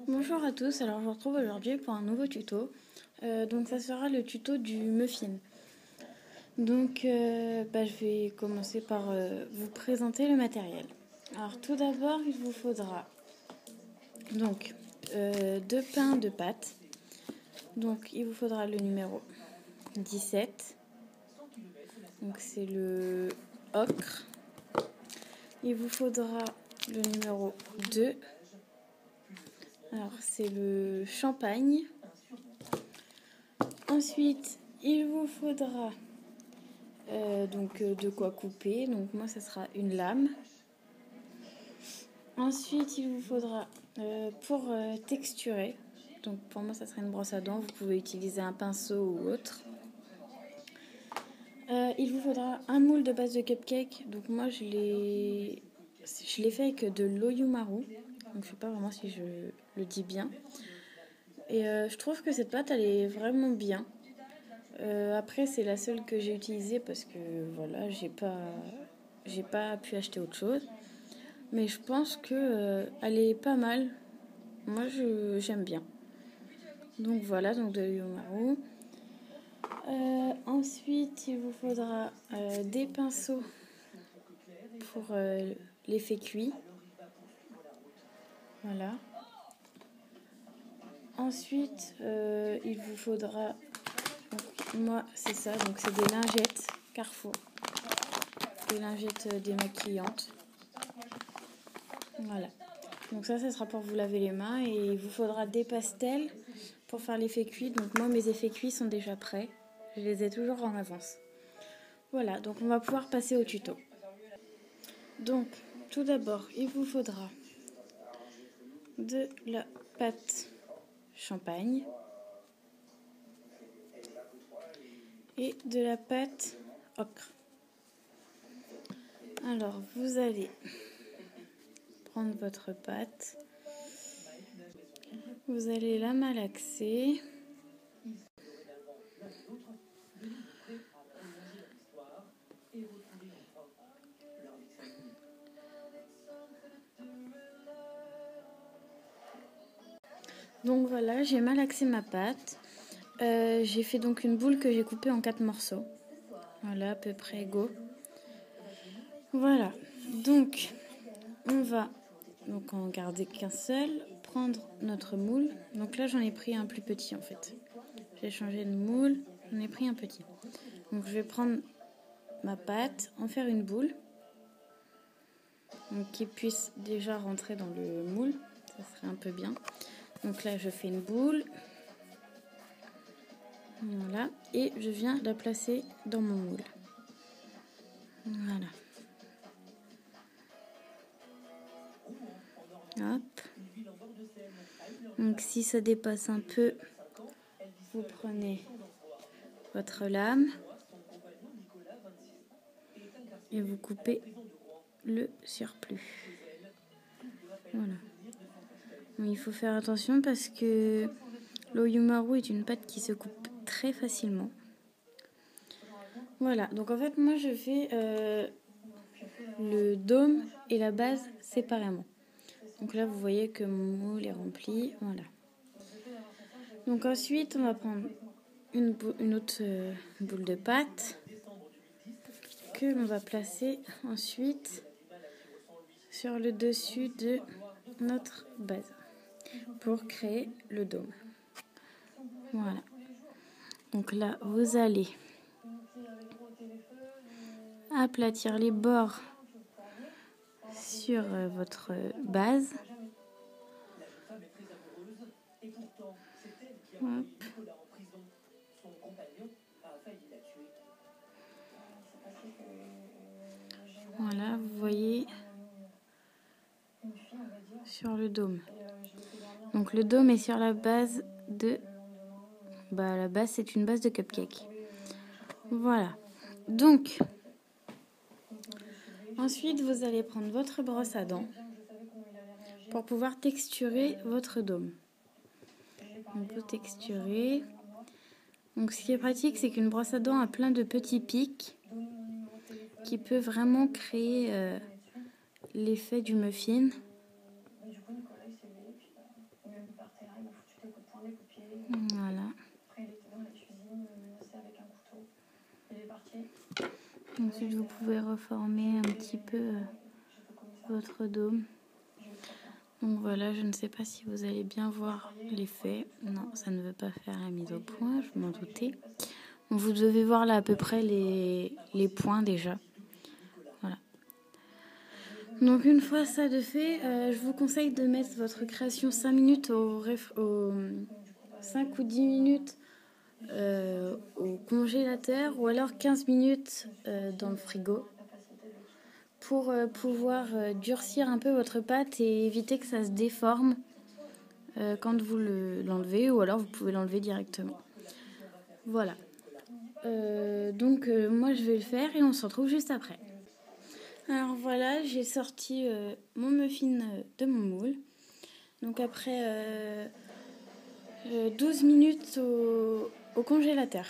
Bonjour à tous, alors je vous retrouve aujourd'hui pour un nouveau tuto. Donc ça sera le tuto du muffin. Donc je vais commencer par vous présenter le matériel. Alors tout d'abord il vous faudra donc 2 pains de pâte. Donc il vous faudra le numéro 17. Donc c'est le ocre. Il vous faudra le numéro 2. Alors c'est le champagne. Ensuite, il vous faudra de quoi couper. Donc moi, ça sera une lame. Ensuite, il vous faudra pour texturer. Donc pour moi, ça sera une brosse à dents. Vous pouvez utiliser un pinceau ou autre. Il vous faudra un moule de base de cupcake. Donc moi, je l'ai fait avec de l'Oyumaru. Donc je sais pas vraiment si je le dis bien. Et je trouve que cette pâte, elle est vraiment bien. Après, c'est la seule que j'ai utilisée parce que voilà, j'ai pas pu acheter autre chose. Mais je pense que elle est pas mal. Moi, j'aime bien. Donc voilà, donc de l'Oyumaru. Ensuite, il vous faudra des pinceaux pour l'effet cuit. Voilà. Ensuite, il vous faudra... Donc, moi, c'est ça. Donc, c'est des lingettes Carrefour. Des lingettes démaquillantes. Voilà. Donc ça sera pour vous laver les mains. Et il vous faudra des pastels pour faire l'effet cuit. Donc moi, mes effets cuits sont déjà prêts. Je les ai toujours en avance. Voilà, donc on va pouvoir passer au tuto. Donc, tout d'abord, il vous faudra de la pâte champagne et de la pâte ocre. Alors, vous allez prendre votre pâte, vous allez la malaxer. Donc voilà, j'ai malaxé ma pâte. J'ai fait donc une boule que j'ai coupée en 4 morceaux. Voilà, à peu près égaux. Voilà, donc on va en garder qu'un seul, prendre notre moule. Donc là, j'en ai pris un plus petit en fait. J'ai changé de moule, j'en ai pris un petit. Donc je vais prendre ma pâte, en faire une boule. Donc qui puisse déjà rentrer dans le moule. Ça serait un peu bien. Donc là, je fais une boule. Voilà. Et je viens la placer dans mon moule. Voilà. Hop. Donc si ça dépasse un peu, vous prenez votre lame et vous coupez le surplus. Voilà. Donc, il faut faire attention parce que l'Oyumaru est une pâte qui se coupe très facilement. Voilà, donc en fait moi je fais le dôme et la base séparément. Donc là vous voyez que mon moule est rempli, voilà. Donc ensuite on va prendre une autre boule de pâte que l'on va placer ensuite sur le dessus de notre base pour créer le dôme. Voilà. Donc là vous allez aplatir les bords sur votre base. Hop. Voilà, vous voyez sur le dôme. Donc le dôme est sur la base de... la base c'est une base de cupcake. Voilà. Donc, ensuite vous allez prendre votre brosse à dents pour pouvoir texturer votre dôme. Donc vous texturez. Donc ce qui est pratique, c'est qu'une brosse à dents a plein de petits pics qui peut vraiment créer l'effet du muffin. Ensuite, vous pouvez reformer un petit peu votre dôme. Donc voilà, je ne sais pas si vous allez bien voir l'effet. Non, ça ne veut pas faire la mise au point, je m'en doutais. Donc vous devez voir là à peu près les points déjà. Voilà. Donc une fois ça de fait, je vous conseille de mettre votre création 5 minutes au 5 ou 10 minutes au congélateur ou alors 15 minutes dans le frigo pour pouvoir durcir un peu votre pâte et éviter que ça se déforme quand vous l'enlevez ou alors vous pouvez l'enlever directement. Voilà. Donc moi je vais le faire et on se retrouve juste après. Alors voilà, j'ai sorti mon muffin de mon moule. Donc après 12 minutes au congélateur.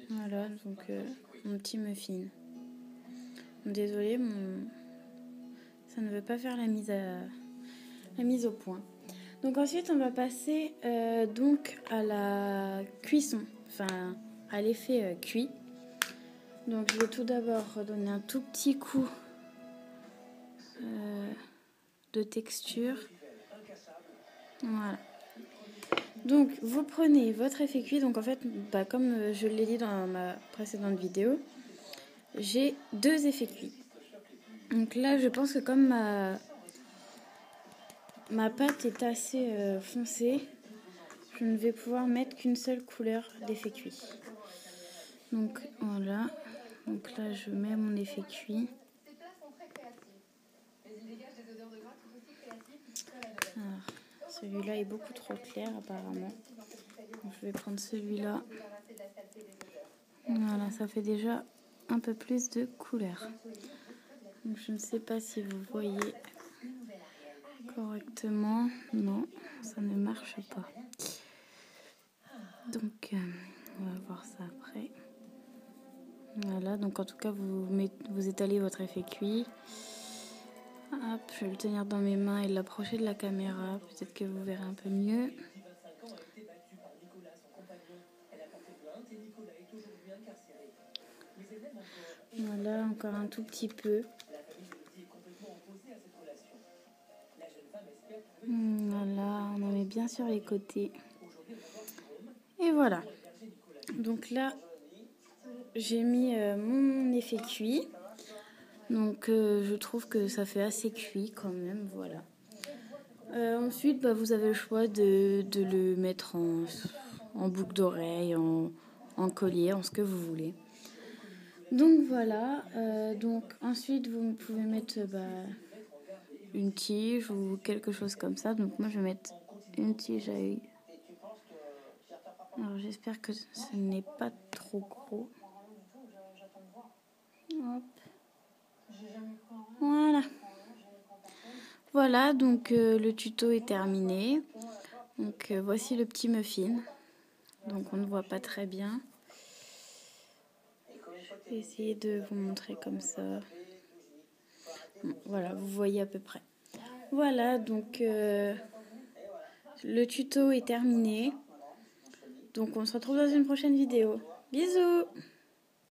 Voilà, donc mon petit muffin. Désolée, ça ne veut pas faire la mise au point. Donc ensuite, on va passer donc à la cuisson, enfin à l'effet cuit. Donc je vais tout d'abord redonner un tout petit coup de texture. Voilà. Donc vous prenez votre effet cuit. Donc en fait, comme je l'ai dit dans ma précédente vidéo, j'ai 2 effets cuits. Donc là, je pense que comme ma pâte est assez foncée, je ne vais pouvoir mettre qu'une seule couleur d'effet cuit. Donc voilà. Donc là, je mets mon effet cuit. Alors, celui-là est beaucoup trop clair apparemment. Donc, je vais prendre celui-là. Voilà, ça fait déjà un peu plus de couleur. Donc, je ne sais pas si vous voyez correctement. Non, ça ne marche pas. Donc, on va voir ça après. Voilà, donc en tout cas, vous étalez votre effet cuit. Hop, je vais le tenir dans mes mains et l'approcher de la caméra. Peut-être que vous verrez un peu mieux. Voilà, encore un tout petit peu. Voilà, on en met bien sur les côtés. Et voilà. Donc là, j'ai mis mon effet cuit. Donc je trouve que ça fait assez cuit quand même, voilà. Ensuite, vous avez le choix de le mettre en boucle d'oreille, en collier, en ce que vous voulez. Donc voilà. Donc ensuite, vous pouvez mettre une tige ou quelque chose comme ça. Donc moi, je vais mettre une tige à œil. Alors j'espère que ce n'est pas trop gros. Hop. Voilà. Voilà, donc le tuto est terminé. Donc voici le petit muffin. Donc on ne voit pas très bien. Je vais essayer de vous montrer comme ça. Bon, voilà, vous voyez à peu près. Voilà, donc le tuto est terminé. Donc on se retrouve dans une prochaine vidéo. Bisous!